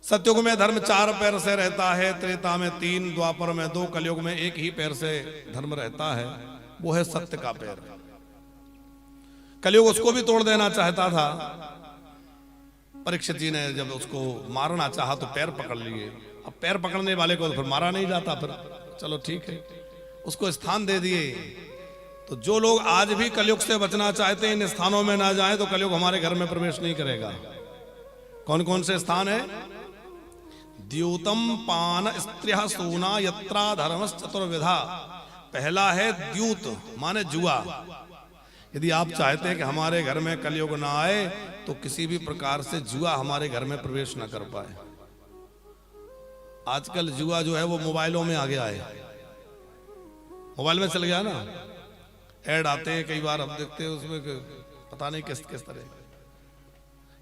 सतयुग में धर्म 4 पैर से रहता है, त्रेता में 3, द्वापर में 2, कलयुग में 1 ही पैर से धर्म रहता है, वो है सत्य का पैर। कलयुग उसको भी तोड़ देना चाहता था। परीक्षित जी ने जब उसको मारना चाहा तो पैर पकड़ लिए। अब पैर पकड़ने वाले को तो फिर मारा नहीं जाता, फिर चलो ठीक है, उसको स्थान दे दिए। तो जो लोग आज भी कलयुग से बचना चाहते हैं, इन स्थानों में ना जाएं तो कलयुग हमारे घर में प्रवेश नहीं करेगा। कौन कौन से स्थान है? द्यूतम पान स्त्रिय सूना यत्रा धर्म चतुर्विधा। पहला है द्यूत, माने जुआ। यदि आप चाहते हैं कि हमारे घर में कलयुग ना आए तो किसी भी प्रकार से जुआ हमारे घर में प्रवेश ना कर पाए। आजकल जुआ जो है वो मोबाइलों में आ गया है, मोबाइल में चल गया ना, ऐड आते हैं कई बार, हम देखते हैं उसमें पता नहीं किस किस तरह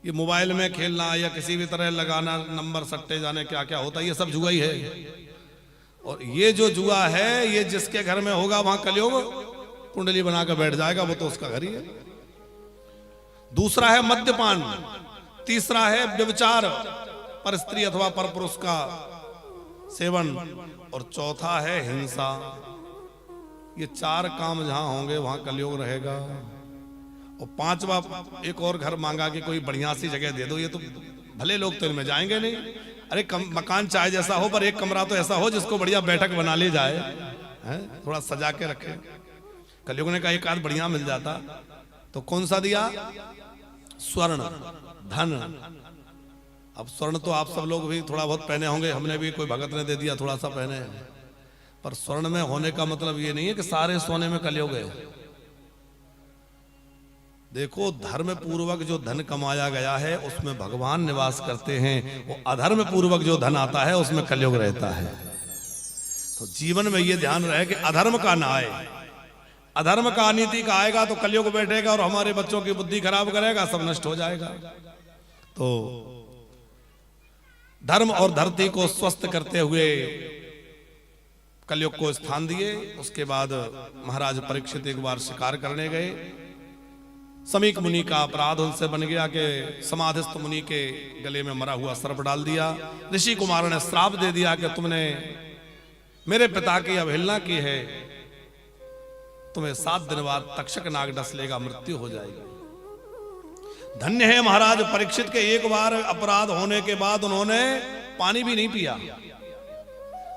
ये मोबाइल में खेलना या किसी भी तरह लगाना, नंबर सट्टे जाने क्या क्या होता है, ये सब जुआ ही है। और ये जो जुआ है ये जिसके घर में होगा वहां कलयुग कुंडली बनाकर बैठ जाएगा, वो तो उसका घर ही है। दूसरा है मद्यपान, तीसरा है व्यभिचार, पर स्त्री अथवा पर पुरुष का सेवन, और चौथा है हिंसा। ये 4 काम जहां होंगे वहां कलयुग रहेगा। और 5वां एक और घर मांगा कि कोई बढ़िया सी जगह दे दो। ये तो भले लोग तो इनमें जाएंगे नहीं। अरे मकान चाहे जैसा हो, पर एक कमरा तो ऐसा हो जिसको बढ़िया बैठक बना ली जाए, थोड़ा सजा के रखे। कलयुग ने कहा एक आध बढ़िया मिल जाता तो कौन सा दिया? स्वर्ण, धन। अब स्वर्ण तो आप सब लोग भी थोड़ा बहुत पहने होंगे, हमने भी, कोई भगत ने दे दिया थोड़ा सा पहने। पर स्वर्ण में होने का मतलब ये नहीं है कि सारे सोने में कलयुग है। देखो, धर्म पूर्वक जो धन कमाया गया है उसमें भगवान निवास करते हैं, वो अधर्म पूर्वक जो धन आता है उसमें कलयुग रहता है। तो जीवन में ये ध्यान रहे कि अधर्म का ना आए। अधर्म का, नीति का आएगा तो कलयुग बैठेगा और हमारे बच्चों की बुद्धि खराब करेगा, सब नष्ट हो जाएगा। तो धर्म और धरती को स्वस्थ करते हुए कलयुग को स्थान दिए। उसके बाद महाराज परीक्षित एक बार शिकार करने गए। समीक मुनि का अपराध उनसे बन गया कि समाधिस्थ मुनि के गले में मरा हुआ सर्प डाल दिया। ऋषि कुमार ने श्राप दे दिया कि तुमने मेरे पिता की अवहेलना की है, तुम्हें 7 दिन बाद तक्षक नाग डस लेगा, मृत्यु हो जाएगी। धन्य है महाराज परीक्षित के एक बार अपराध होने के बाद उन्होंने पानी भी नहीं पिया।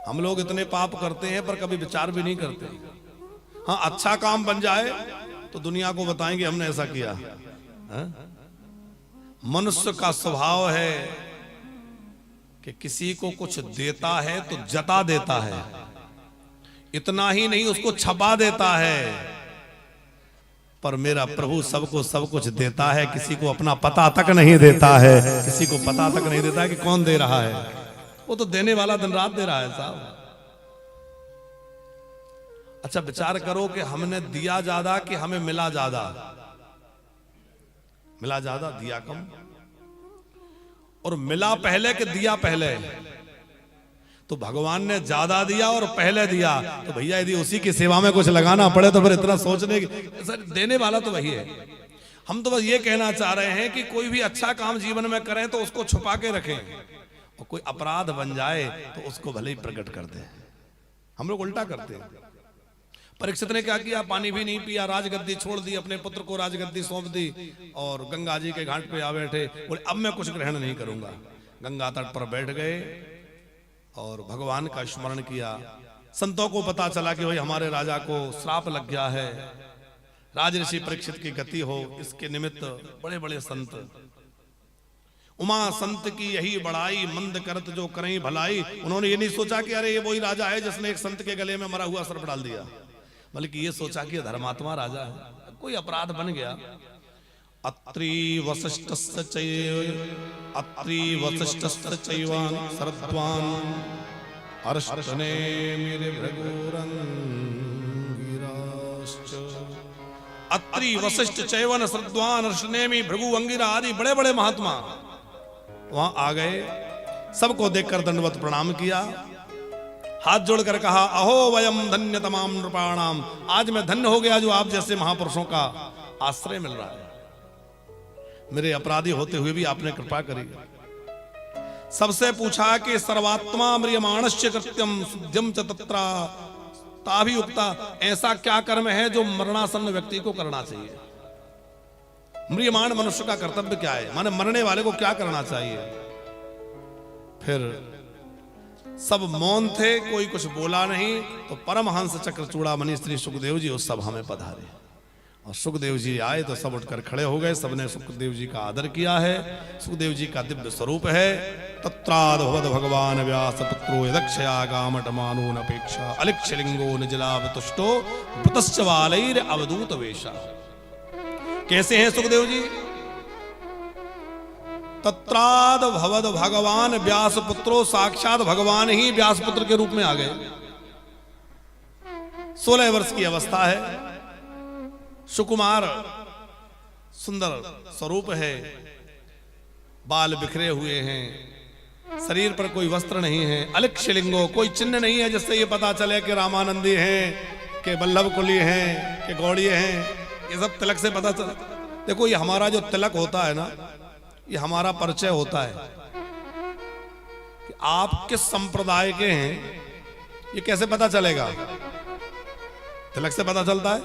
हम लोग इतने पाप करते हैं पर कभी विचार भी नहीं करते। हाँ, अच्छा काम बन जाए तो दुनिया को बताएंगे हमने ऐसा किया। मनुष्य का स्वभाव है कि किसी को कुछ देता है तो जता देता है, इतना ही नहीं उसको छपा देता है। पर मेरा प्रभु सबको सब कुछ देता है, किसी को अपना पता तक नहीं देता है, किसी को पता तक नहीं देता है कि कौन दे रहा है। वो तो देने वाला दिन रात दे रहा है साहब। अच्छा, विचार करो कि हमने दिया ज्यादा कि हमें मिला ज्यादा? मिला ज्यादा, दिया कम। और मिला पहले कि दिया पहले? तो भगवान ने ज्यादा दिया और पहले दिया, तो भैया यदि उसी की सेवा में कुछ लगाना पड़े तो फिर इतना सोचने की, सर देने वाला तो वही है। हम तो बस ये कहना चाह रहे हैं कि कोई भी अच्छा काम जीवन में करें तो उसको छुपा के रखें, और कोई अपराध बन जाए तो उसको भले ही प्रकट कर दें। हम लोग उल्टा करते हैं। परीक्षित ने क्या किया? पानी भी नहीं पिया, राजगद्दी छोड़ दी, अपने पुत्र को राजगद्दी सौंप दी और गंगा जी के घाट पे आ बैठे। बोले अब मैं कुछ ग्रहण नहीं करूंगा। गंगा तट पर बैठ गए और भगवान का स्मरण किया। संतों को पता चला कि भाई हमारे राजा को श्राप लग गया है, राजऋषि परीक्षित की गति हो, इसके निमित्त बड़े बड़े संत, उमा संत की यही बड़ाई, मंद करत जो करें भलाई। उन्होंने ये नहीं सोचा कि अरे ये वही राजा है जिसने एक संत के गले में मरा हुआ सर्प डाल दिया, बल्कि ये सोचा कि धर्मात्मा राजा है, कोई अपराध बन गया। अत्रि वसिष्ठस्य चैवान सरद्वान अर्ष्टने मेरे भृगुरंगिराश्च। अत्रि वसिष्ठ चैवन सरद्वान अर्ष्टनेमि भृगु अंगिरा आदि बड़े बड़े महात्मा वहां आ गए। सबको देखकर दंडवत प्रणाम किया, हाथ जोड़कर कहा अहो वयम धन्य तमाम नृपाणाम। आज मैं धन्य हो गया जो आप जैसे महापुरुषों का आश्रय मिल रहा है। मेरे अपराधी होते हुए भी आपने कृपा करी। सबसे पूछा कि सर्वात्मा म्रियमाणस्य कृत्यम सुद्यम च तत्रा ताभि उक्ता, ऐसा क्या कर्म है जो मरणासन्न व्यक्ति को करना चाहिए। म्रियमाण मनुष्य का कर्तव्य क्या है, माने मरने वाले को क्या करना चाहिए। फिर सब मौन थे, कोई कुछ बोला नहीं। तो परमहंस चक्र चूड़ामणि श्री सुखदेव जी उस सभा में पधारे और सुखदेव जी आए तो सब उठकर खड़े हो गए। सबने सुखदेव जी का आदर किया है। सुखदेव जी का दिव्य स्वरूप है। तत्राद भवद भगवान व्यास पुत्रो यदक्षया गामट मानून अपेक्षा अलिक्षलिंगो निजलाभ तुष्टो बुतश्च वालैर अवधूत वेशा। कैसे हैं सुखदेव जी? तत्राद भवद भगवान व्यास पुत्रो, साक्षात भगवान ही व्यास पुत्र के रूप में आ गए। 16 वर्ष की अवस्था है, सुकुमार सुंदर स्वरूप है, बाल बिखरे हुए हैं, शरीर पर कोई वस्त्र नहीं है, अलिक्षलिंगो, कोई चिन्ह नहीं है जिससे ये पता चले कि रामानंदी हैं, कि वल्लभ कुली हैं, कि गौड़िये हैं। ये सब तिलक से पता चला। देखो, ये हमारा जो तिलक होता है ना, ये हमारा परिचय होता है कि आप किस संप्रदाय के हैं। ये कैसे पता चलेगा? तिलक से पता चलता है।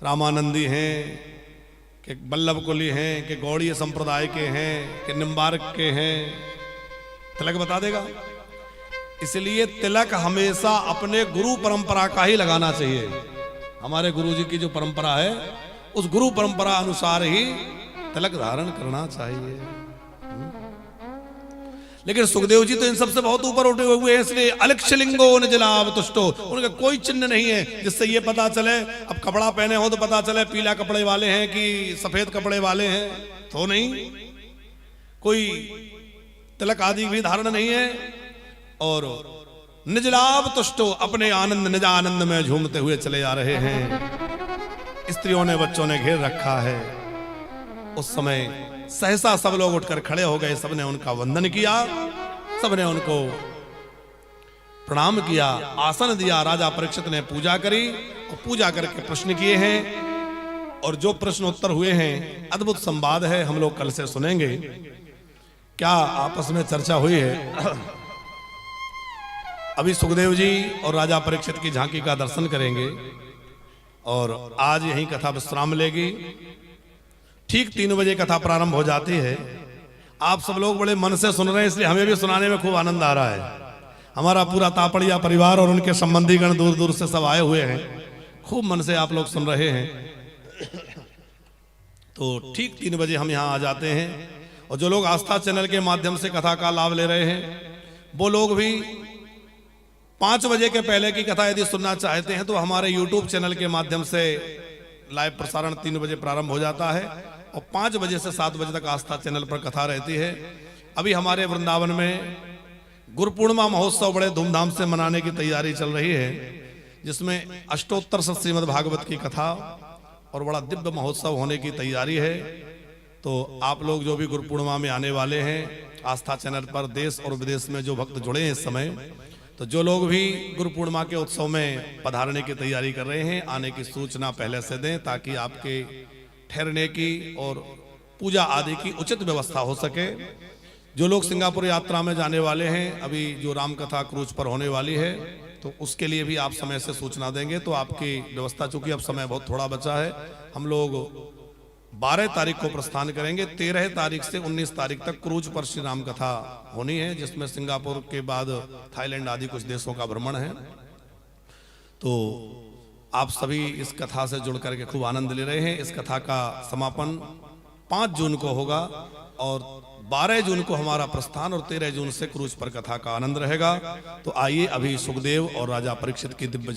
रामानंदी हैं, कि वल्लभ कुली हैं, कि गौड़ीय संप्रदाय के हैं, कि निम्बार्क के हैं, तिलक बता देगा। इसलिए तिलक हमेशा अपने गुरु परंपरा का ही लगाना चाहिए। हमारे गुरु जी की जो परंपरा है, उस गुरु परंपरा अनुसार ही तिलक धारण करना चाहिए। लेकिन सुखदेव जी तो इन सबसे बहुत ऊपर उठे हुए हैं, इसलिए अलिक्षलिंगो निजलाभ तुष्टो, उनका कोई चिन्ह नहीं है जिससे ये पता चले। अब कपड़ा पहने हो तो पता चले पीला कपड़े वाले हैं कि सफेद कपड़े वाले हैं, तो नहीं। कोई तिलक आदि भी धारण नहीं है। और निजलाभ तुष्टो, अपने आनंद निज आनंद में झूमते हुए चले आ रहे हैं। स्त्रियों ने बच्चों ने घेर रखा है। उस समय सहसा सब लोग उठकर खड़े हो गए। सबने उनका वंदन किया, सबने उनको प्रणाम किया, आसन दिया। राजा परीक्षित ने पूजा करी और पूजा करके प्रश्न किए हैं। और जो प्रश्न उत्तर हुए हैं, अद्भुत संवाद है, हम लोग कल से सुनेंगे। क्या आपस में चर्चा हुई है। अभी सुखदेव जी और राजा परीक्षित की झांकी का दर्शन करेंगे और आज यही कथा विश्राम लेगी। ठीक 3 बजे कथा प्रारंभ हो जाती है। आप सब लोग बड़े मन से सुन रहे हैं, इसलिए हमें भी सुनाने में खूब आनंद आ रहा है। हमारा पूरा तापड़िया परिवार और उनके संबंधीगण दूर दूर से सब आए हुए हैं। खूब मन से आप लोग सुन रहे हैं। तो ठीक 3 बजे हम यहाँ आ जाते हैं। और जो लोग आस्था चैनल के माध्यम से कथा का लाभ ले रहे हैं, वो लोग भी 5 बजे के पहले की कथा यदि सुनना चाहते हैं तो हमारे YouTube चैनल के माध्यम से लाइव प्रसारण 3 बजे प्रारंभ हो जाता है और 5 बजे से 7 बजे तक आस्था चैनल पर कथा रहती है। अभी हमारे वृंदावन में गुरु पूर्णिमा महोत्सव बड़े धूमधाम से मनाने की तैयारी चल रही है, जिसमें अष्टोत्तर श्रीमद् भागवत की कथा और बड़ा दिव्य महोत्सव होने की तैयारी है। तो आप लोग जो भी गुरु पूर्णिमा में आने वाले हैं, आस्था चैनल पर देश और विदेश में जो भक्त जुड़े हैं इस समय, तो जो लोग भी गुरु पूर्णिमा के उत्सव में पधारने की तैयारी कर रहे हैं, आने की सूचना पहले से दें ताकि आपके ठहरने की और पूजा आदि की उचित व्यवस्था हो सके। जो लोग सिंगापुर यात्रा में जाने वाले हैं, अभी जो रामकथा क्रूज पर होने वाली है, तो उसके लिए भी आप समय से सूचना देंगे तो आपकी व्यवस्था, चूंकि अब समय बहुत थोड़ा बचा है, हम लोग 12 तारीख को प्रस्थान करेंगे। 13 तारीख से 19 तारीख तक क्रूज पर श्री राम कथा होनी है, जिसमें सिंगापुर के बाद थाईलैंड आदि कुछ देशों का भ्रमण है। तो आप सभी इस कथा से जुड़ करके खूब आनंद ले रहे हैं। इस कथा का समापन 5 जून को होगा और 12 जून को हमारा प्रस्थान और 13 जून से क्रूज पर कथा का आनंद रहेगा। तो आइए अभी सुखदेव और राजा परीक्षित की दिव्य